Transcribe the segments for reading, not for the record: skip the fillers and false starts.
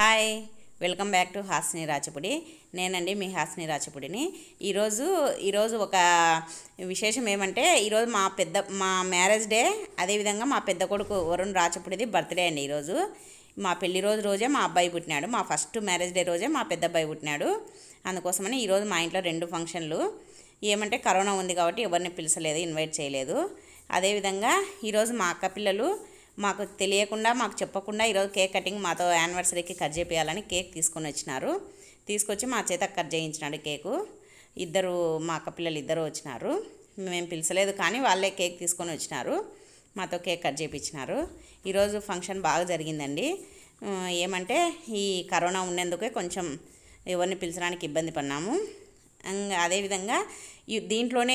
Hi, welcome back to Hasni Rachapudi. నేనండి మీ హాస్ని రాచపుడిని. ఈరోజు ఒక విశేషం ఏమంటే, ఈరోజు మా మ్యారేజ్ డే, అదేవిధంగా మా పెద్ద కొడుకు వరుణ్ రాచపుడిది బర్త్డే అండి. ఈరోజు మా పెళ్లి రోజే మా అబ్బాయి పుట్టినాడు. మా ఫస్ట్ మ్యారేజ్ డే రోజే మా పెద్ద అబ్బాయి పుట్టినాడు. అందుకోసమని ఈరోజు మా ఇంట్లో 2 ఫంక్షన్లు. ఏమంటే కరోనా ఉంది కాబట్టి ఎవరిని పిలిచలేదు, ఇన్వైట్ చేయలేదు. అదేవిధంగా ఈరోజు మా అక్క పిల్లలు మాకు తెలియకుండా, మాకు చెప్పకుండా ఈరోజు కేక్ కటింగ్ మాతో యానివర్సరీకి కట్ చేయాలని కేక్ తీసుకొచ్చి మా చేత కట్ చేయించినాడు కేకు. మా అక్క పిల్లలు ఇద్దరు వచ్చినారు. మేము పిలిచలేదు కానీ వాళ్ళే కేక్ తీసుకొని వచ్చినారు, మాతో కేక్ కట్ చేయించినారు. ఈరోజు ఫంక్షన్ బాగా జరిగిందండి. ఏమంటే ఈ కరోనా ఉన్నందుకే కొంచెం ఎవరిని పిలిచడానికి ఇబ్బంది పడినాము. అదేవిధంగా దీంట్లోనే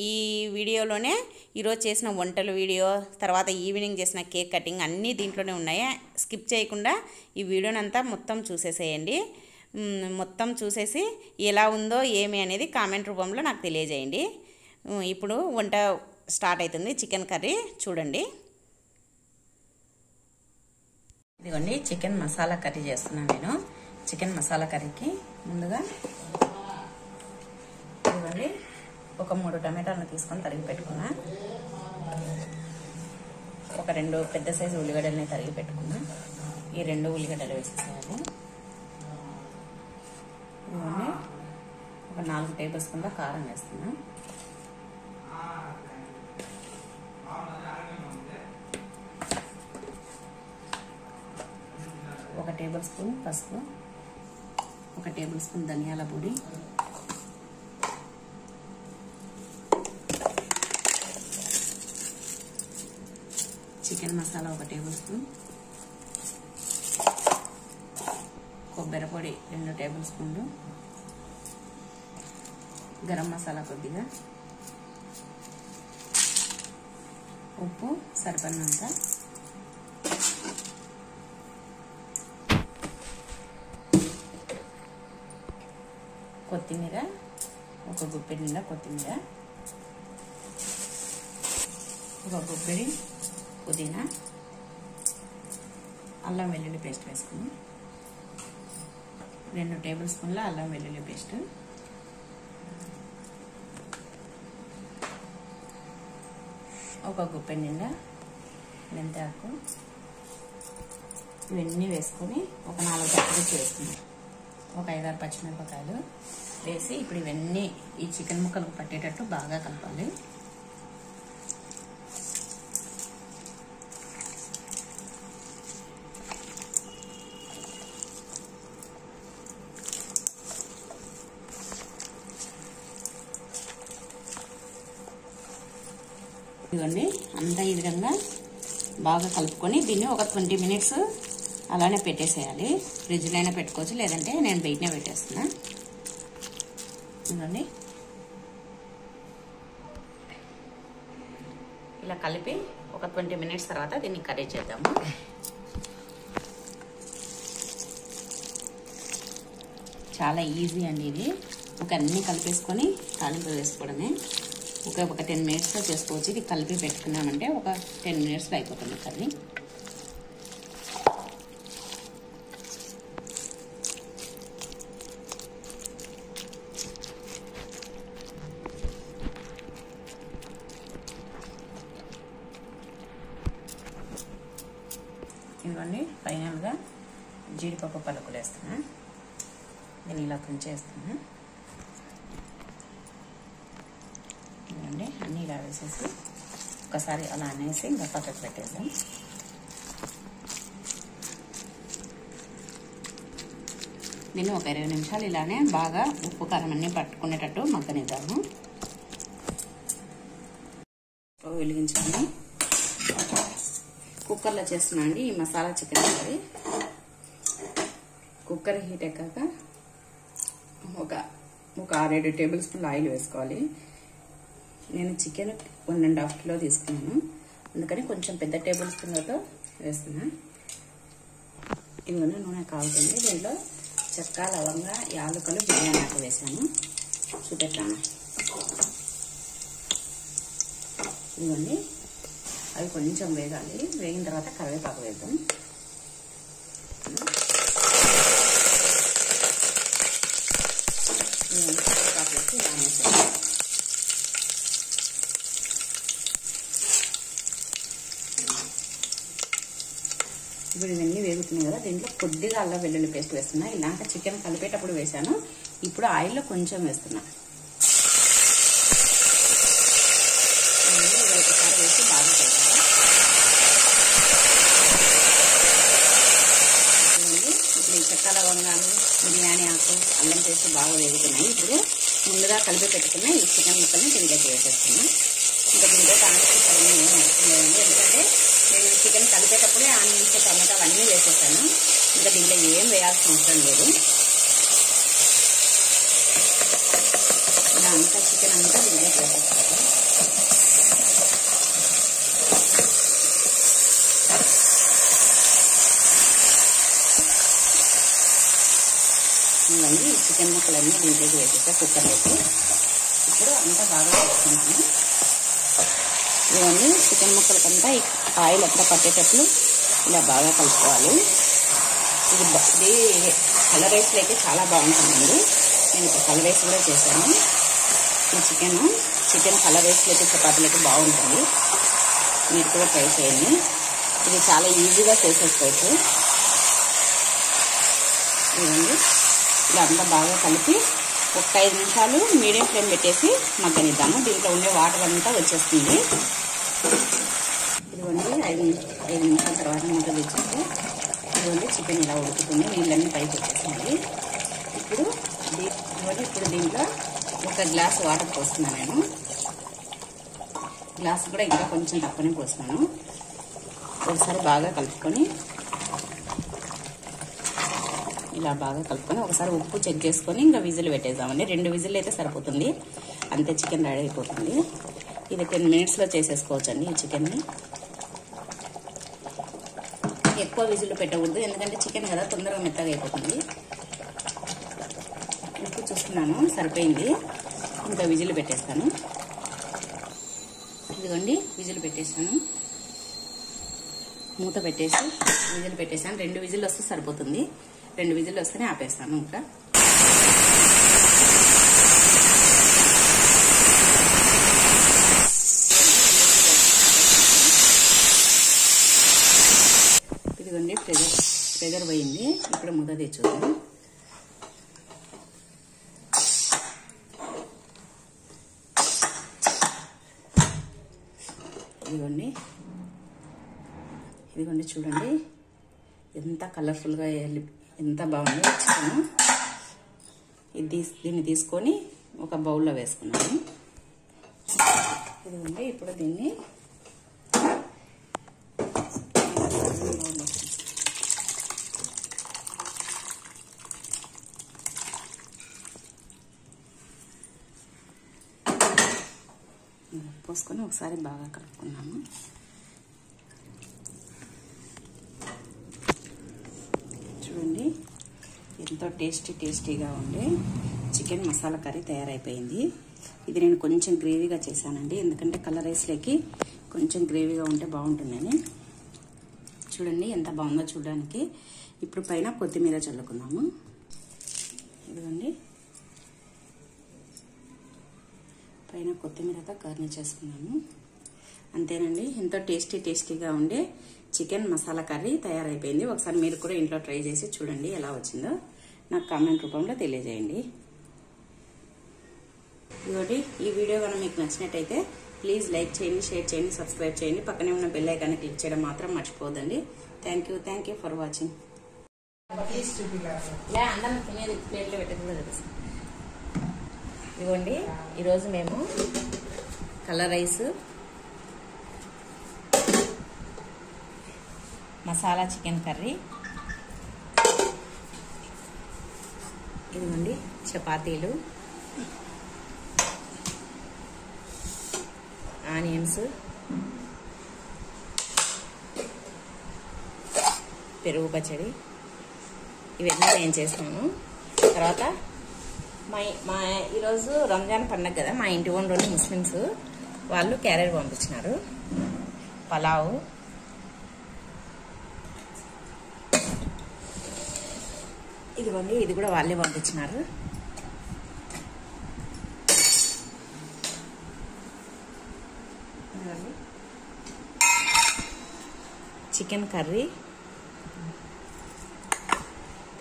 ఈ వీడియోలోనే ఈరోజు చేసిన వంటల వీడియో, తర్వాత ఈవినింగ్ చేసిన కేక్ కటింగ్ అన్నీ దీంట్లోనే ఉన్నాయి. స్కిప్ చేయకుండా ఈ వీడియోనంతా మొత్తం చూసేసేయండి. మొత్తం చూసేసి ఎలా ఉందో ఏమి అనేది కామెంట్ రూపంలో నాకు తెలియజేయండి. ఇప్పుడు వంట స్టార్ట్ అవుతుంది. చికెన్ కర్రీ చూడండి. ఇదిగోండి, చికెన్ మసాలా కర్రీ చేస్తున్నాను నేను. చికెన్ మసాలా కర్రీకి ముందుగా ఇదిగోండి ఒక 3 టమాటాలను తీసుకొని తరిగి పెట్టుకున్నా. ఒక 2 పెద్ద సైజు ఉల్లిగడ్డల్ని తరిగి పెట్టుకున్నా. ఈ 2 ఉల్లిగడ్డలు వేసేసేయాలి. ఇదిగోండి ఒక 4 టేబుల్ స్పూన్ల కారం వేస్తున్నా. ఒక టేబుల్ స్పూన్ పసుపు, ఒక టేబుల్ స్పూన్ ధనియాల పొడి, చికెన్ మసాలా 1 టేబుల్ స్పూన్, కొబ్బరి పొడి 2 టేబుల్ స్పూన్లు, గరం మసాలా కొద్దిగా, ఉప్పు సరిపడినంత, కొత్తిమీర ఒక గుప్పెడి నిండా కొత్తిమీర, ఒక గుప్పెడి పుదీనా, అల్లం వెల్లుల్లి పేస్ట్ వేసుకుని 2 టేబుల్ స్పూన్ల అల్లం వెల్లుల్లి పేస్ట్, ఒక గుప్పెడి నిండా మెంతాకు, ఇవన్నీ వేసుకొని ఒక 4 పచ్చిమిర్చి వేసుకున్నాం. ఒక 5-6 పచ్చిమిరపకాయలు వేసి ఇప్పుడు ఇవన్నీ ఈ చికెన్ ముక్కలకు పట్టేటట్టు బాగా కలపాలి. ఇవన్నీ అంతా ఈ విధంగా బాగా కలుపుకొని దీన్ని ఒక 20 మినిట్స్ అలానే పెట్టేసేయాలి. ఫ్రిడ్జ్లో అయినా పెట్టుకోవచ్చు, లేదంటే నేను బయటనే పెట్టేస్తున్నా. ఇవ్వండి ఇలా కలిపి ఒక 20 మినిట్స్ తర్వాత దీన్ని కర్రీ చేద్దాము. చాలా ఈజీ అండి ఇది. ఒక అన్నీ కలిపేసుకొని తాలింపు వేసుకోవడమే. ఒక 10 మినిట్స్లో చేసుకోవచ్చు. ఇది కలిపి పెట్టుకున్నామంటే ఒక 10 మినిట్స్లో అయిపోతుంది కర్రీ. ఇవన్నీ ఫైనల్గా జీడిపప్పు పలుకులు వేస్తున్నా. దీన్ని ఇలా తుంచేస్తున్నా. ఇవ్వండి అన్నీ ఇలా వేసేసి ఒకసారి అలా అనేసి ఇంకా పక్కకు పెట్టేద్దాం. దీన్ని ఒక 20 నిమిషాలు ఇలానే బాగా ఉప్పు కారం అన్నీ పట్టుకునేటట్టు మగ్గనిద్దాము. స్టవ్ వెలిగించుకొని కుక్కర్లో చేస్తున్నా అండి ఈ masala chicken curry. Cooker heat ఎక్కాక ఒక 6-7 టేబుల్ స్పూన్ల ఆయిల్ వేసుకోవాలి. నేను చికెన్ 1.5 కిలో తీసుకున్నాను, అందుకని కొంచెం పెద్ద టేబుల్ స్పూన్లతో వేస్తున్నా. ఇవన్నీ నూనె కాగుతుంది. దీంట్లో చెక్క, లవంగ, యాలకులు, బిర్యానీ ఆకు వేసాను. చూపెట్టాను. ఇవన్నీ అవి కొంచెం వేగాలి. వేగిన తర్వాత కరివేపాకు వేద్దాం. దీంట్లో కొద్దిగా అల్లం వెల్లుల్లి పేస్ట్ వేస్తున్నా. ఇలాంటి చికెన్ కలిపేటప్పుడు వేసాను, ఇప్పుడు ఆయిల్లో కొంచెం వేస్తున్నా. ఒకసారి వేసి బాగా కలుపుతా. ఇప్పుడు ఈ చెక్క లవంగాలు, బిర్యానీ ఆకు, అల్లం పేస్ట్ బాగా వేగుతున్నాయి. ఇప్పుడు ముందుగా కలిపి పెట్టుకున్న ఈ చికెన్ ముక్కల్ని దీంట్లోకి వేసేస్తున్నా. ఇంకా దీంట్లో ఆనియన్స్ అవన్నీ ఏం అవసరం లేదండి, ఎందుకంటే నేను చికెన్ కలిపేటప్పుడే ఆనియన్స్, టమాటా అవన్నీ వేసేసాను. ఇంకా దీంట్లో ఏం వేయాల్సిన అవసరం లేదు. ఇలా అంతా చికెన్ అంతా దీంట్లోకి వేసేస్తాను. ఇవన్నీ చికెన్ ముక్కలన్నీ దీంట్లోకి వేసేస్తా కుక్కర్లోకి. ఇప్పుడు అంతా బాగా వేసుకుంటాను. ఇవన్నీ చికెన్ ముక్కలకంతా ఆయిల్ అంతా పట్టేటట్లు ఇలా బాగా కలుపుకోవాలి. ఇది కలర్ రైస్లోకి చాలా బాగుంటుందండి. నేను ఇప్పుడు కలర్ రైస్ కూడా చేశాను. ఈ చికెన్ కలర్ రైస్లోకి, చపాతీలోకి బాగుంటుంది. మీరు కూడా ట్రై చేయండి. ఇది చాలా ఈజీగా చేసేసుకోవచ్చు. ఇదండి ఇలా అంతా బాగా కలిపి ఒక 5 నిమిషాలు మీడియం ఫ్లేమ్ పెట్టేసి మగ్గనిద్దాము. దీంట్లో ఉండే వాటర్ అంతా వచ్చేస్తుంది. ఇదిగోండి 5 నిమిషాల తర్వాత మూత తెచ్చేస్తే ఇదిగోండి చికెన్ ఇలా ఉడుకుతుంది. నీళ్ళన్నీ పైకి వచ్చేసింది. ఇప్పుడు దీంట్లో 1 గ్లాస్ వాటర్ పోస్తున్నాను. నేను గ్లాస్ కూడా ఇంకా కొంచెం తక్కువనే పోస్తున్నాను. ఒకసారి బాగా కలుపుకొని ఇలా బాగా కలుపుకొని ఒకసారి ఉప్పు చెక్ చేసుకొని ఇంకా విజిల్ పెట్టేద్దామండి. 2 విజిల్ అయితే సరిపోతుంది, అంతే చికెన్ రెడీ అయిపోతుంది. ఇది 10 మినిట్స్లో చేసేసుకోవచ్చండి ఈ చికెన్ని. ఎక్కువ విజిల్ పెట్టకూడదు, ఎందుకంటే చికెన్ కదా తొందరగా మెత్తగా అయిపోతుంది. ఉప్పు చూస్తున్నాను సరిపోయింది, ఇంకా విజిల్ పెట్టేస్తాను. ఇదిగోండి విజిల్ పెట్టేస్తాను. మూత పెట్టేసి విజిల్ పెట్టేసాను. 2 విజిల్ వస్తే సరిపోతుంది. 2 విజిల్ వస్తేనే ఆపేస్తాను. ఇంకా ఇదిగోండి ప్రెజర్ పోయింది. ఇప్పుడు మూత తెచ్చుదాం. ఇదిగోండి చూడండి ఎంత కలర్ఫుల్గా ఎంత బాగుందో చికెన్. దీన్ని తీసుకొని ఒక బౌల్లో వేసుకున్నాను. ఇదిగోండి ఇప్పుడు దీన్ని పోసుకొని ఒకసారి బాగా కలుపుకున్నాము. చూడండి ఎంతో టేస్టీగా ఉండే చికెన్ మసాలా కర్రీ తయారైపోయింది. ఇది నేను కొంచెం గ్రేవీగా చేశానండి, ఎందుకంటే కలర్ రైస్లోకి కొంచెం గ్రేవీగా ఉంటే బాగుంటుందని. చూడండి ఎంత బాగుందో చూడడానికి. ఇప్పుడు పైన కొత్తిమీర చల్లుకుందాము. ఇదిగోండి పైన కొత్తిమీరతో గార్నిష్ చేసుకున్నాము. అంతేనండి, ఎంతో టేస్టీగా ఉండే చికెన్ మసాలా కర్రీ తయారైపోయింది. ఒకసారి మీరు కూడా ఇంట్లో ట్రై చేసి చూడండి ఎలా వచ్చిందో నాకు కామెంట్ రూపంలో తెలియజేయండి. ఇదిగోటి ఈ వీడియో కనుక మీకు నచ్చినట్టయితే ప్లీజ్ లైక్ చేయండి, షేర్ చేయండి, సబ్స్క్రైబ్ చేయండి. పక్కనే ఉన్న బెల్ ఐకాన్ని క్లిక్ చేయడం మాత్రం మర్చిపోదండి. Thank you for watching. అందరం తినేది ప్లేట్లో పెట్టకూడదు. ఇదిగోండి ఈరోజు మేము colour rice, masala chicken curry, ఇదిగోండి చపాతీలు, ఆనియన్స్, పెరుగు పచ్చడి ఇవన్నీ నేను చేస్తాను. తర్వాత మా ఈరోజు రంజాన్ పండగ కదా, మా ఇంటి ఓనర్ ముస్లిమ్స్ వాళ్ళు క్యారెట్ పంపించినారు. పలావ్, ఇదిగోండి ఇది కూడా వాళ్ళే పంపించినారు. చికెన్ కర్రీ,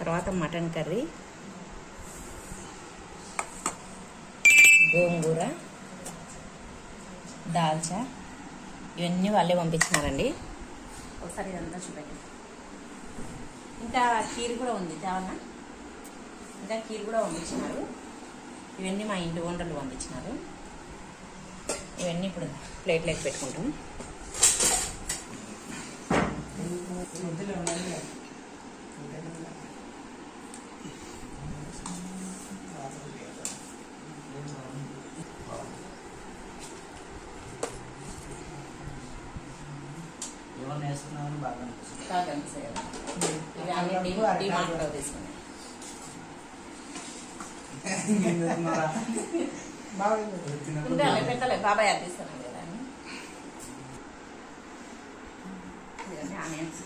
తర్వాత మటన్ కర్రీ, గోంగూర, దాల్చా, ఇవన్నీ వాళ్ళే పంపించినారండి. ఒకసారి ఇదంతా చూపెట్టి. ఇంకా కీర్ కూడా ఉంది చావన్నా, ఇంకా కీర్ కూడా పంపించినారు. ఇవన్నీ మా ఇంటి వంటలు పంపించినారు. ఇవన్నీ ఇప్పుడు ప్లేట్లోకి పెట్టుకుంటాం. పెట్టలే బాబాయ్ అర్థిస్తాను కదా అని. ఆనియన్స్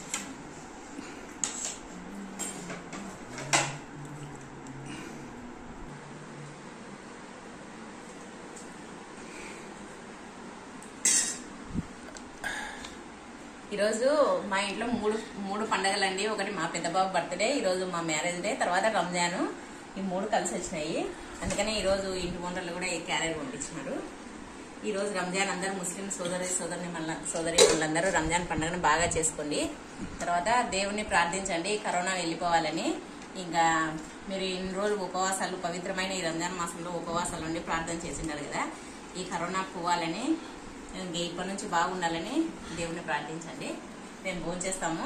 ఈరోజు మా ఇంట్లో మూడు పండగలండి. ఒకటి మా పెద్ద బాబు బర్త్డే, ఈరోజు మా మ్యారేజ్ డే, తర్వాత రంజాను. ఈ మూడు కలిసి వచ్చినాయి. అందుకనే ఈరోజు ఇంటి వంటలు కూడా క్యారెట్ పంపించినారు. ఈరోజు రంజాన్ అందరూ ముస్లిం సోదరి వాళ్ళందరూ రంజాన్ పండుగను బాగా చేసుకోండి. తర్వాత దేవుణ్ణి ప్రార్థించండి కరోనా వెళ్ళిపోవాలని. ఇంకా మీరు ఇన్ని రోజులు ఉపవాసాలు, పవిత్రమైన ఈ రంజాన్ మాసంలో ఉపవాసాలు ఉండి ప్రార్థన చేసిండారు కదా, ఈ కరోనా పోవాలని, ఇప్పటి నుంచి బాగుండాలని దేవుణ్ణి ప్రార్థించండి. మేము భోజనం చేస్తాము.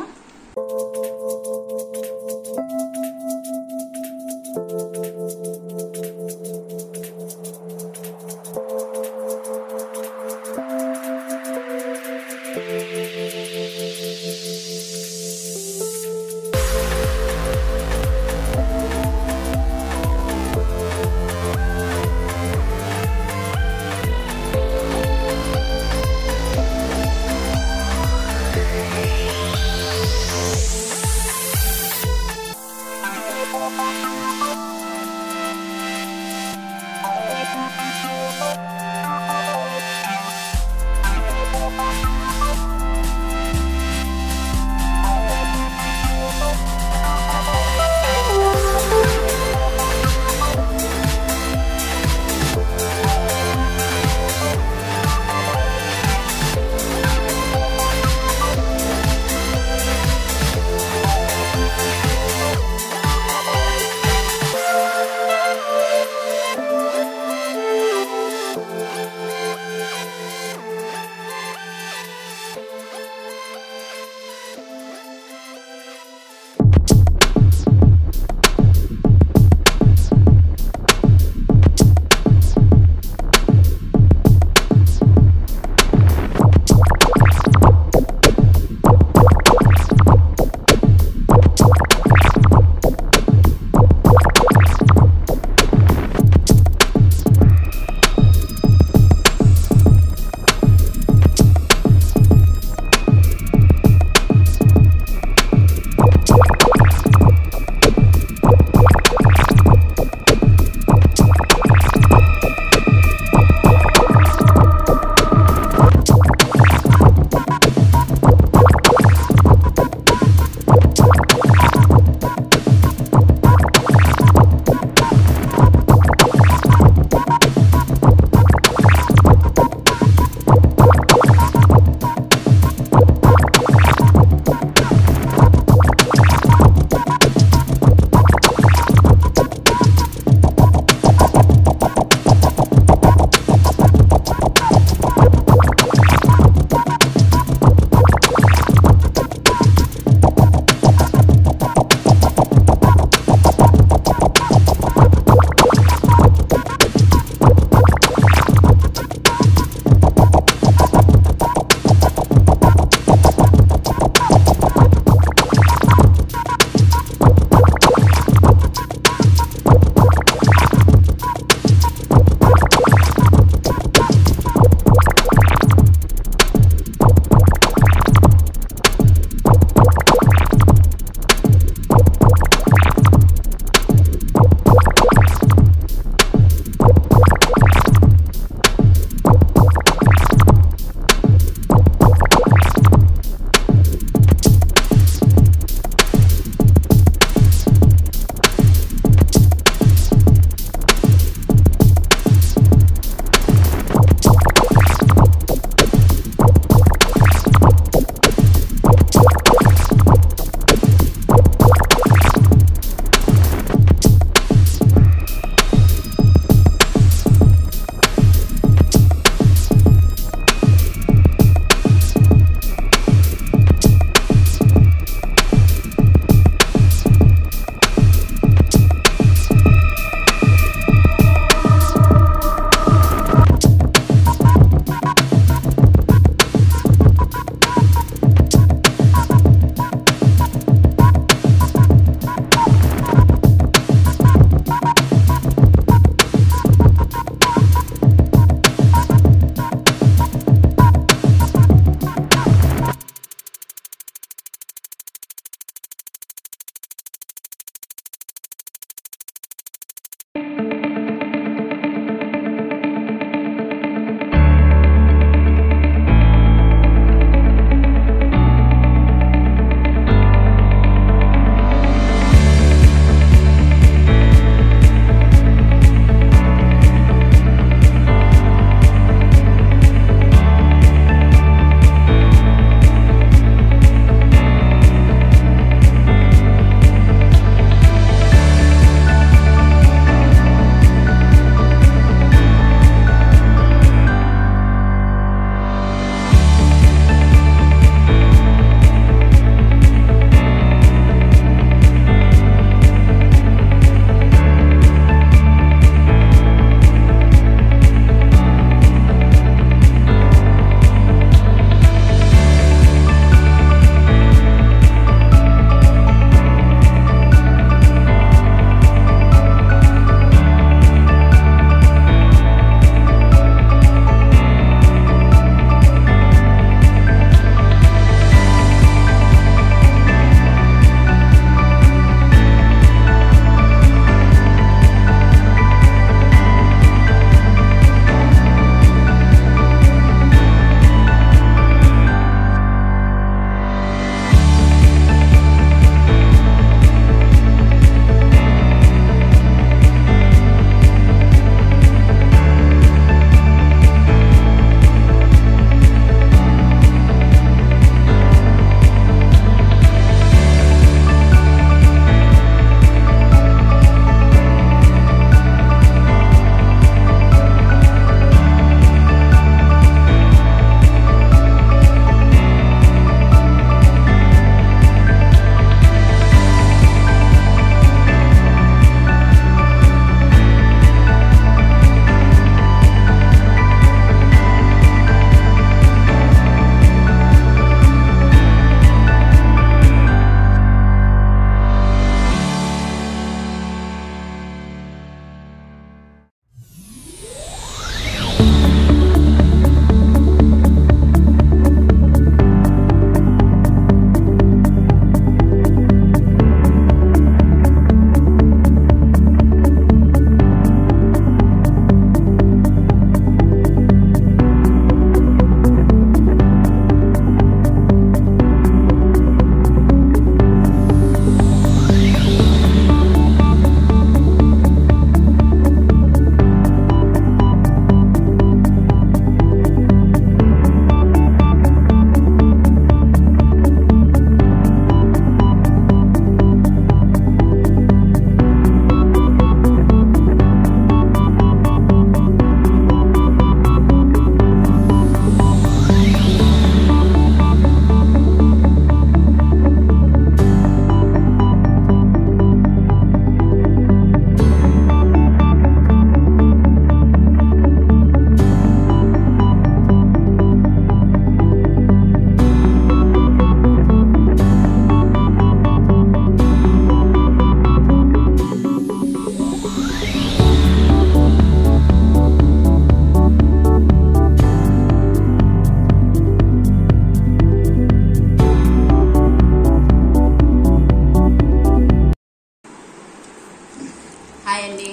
అండి,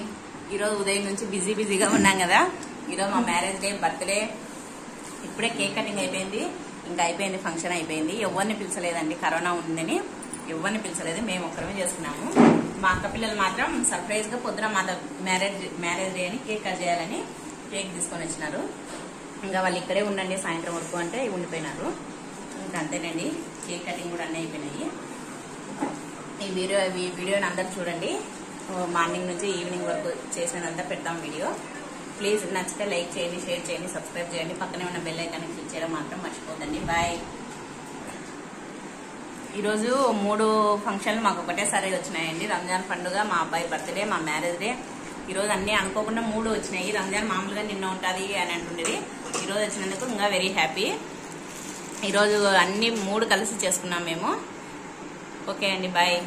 ఈరోజు ఉదయం నుంచి బిజీగా ఉన్నాం కదా. ఈరోజు మా మ్యారేజ్ డే, బర్త్డే. ఇప్పుడే కేక్ కటింగ్ అయిపోయింది, ఇంకా అయిపోయింది, ఫంక్షన్ అయిపోయింది. ఎవరిని పిలిచలేదండి, కరోనా ఉందని ఎవరిని పిలిచలేదు, మేము ఒక్కరమే చేసుకున్నాము. మా అక్క పిల్లలు మాత్రం సర్ప్రైజ్గా పొద్దున మా మ్యారేజ్ డే అని కేక్ కట్ చేయాలని కేక్ తీసుకొని వచ్చినారు. ఇంకా వాళ్ళు ఇక్కడే ఉండండి సాయంత్రం వరకు అంటే ఉండిపోయినారు. ఇంకా అంతేనండి, కేక్ కటింగ్ కూడా అన్నీ అయిపోయినాయి. ఈ వీడియోని అందరూ చూడండి. మార్నింగ్ నుంచి ఈవినింగ్ వరకు చేసినంతా పెడతాం వీడియో. ప్లీజ్ నచ్చితే లైక్ చేయండి, షేర్ చేయండి, సబ్స్క్రైబ్ చేయండి. పక్కనే ఉన్న బెల్ ఐకాన్ క్లిక్ చేయడం మాత్రం మర్చిపోదండి. బాయ్. ఈరోజు 3 ఫంక్షన్లు మాకు ఒకటేసారి వచ్చినాయండి. రంజాన్ పండుగ, మా అబ్బాయి బర్త్డే, మా మ్యారేజ్ డే. ఈరోజు అన్నీ అనుకోకుండా 3 వచ్చినాయి. రంజాన్ మామూలుగా నిన్న ఉంటుంది అని అంటుండేది, ఈరోజు వచ్చినందుకు ఇంకా వెరీ హ్యాపీ. ఈరోజు అన్ని 3 కలిసి చేసుకున్నాం మేము. ఓకే అండి, బాయ్.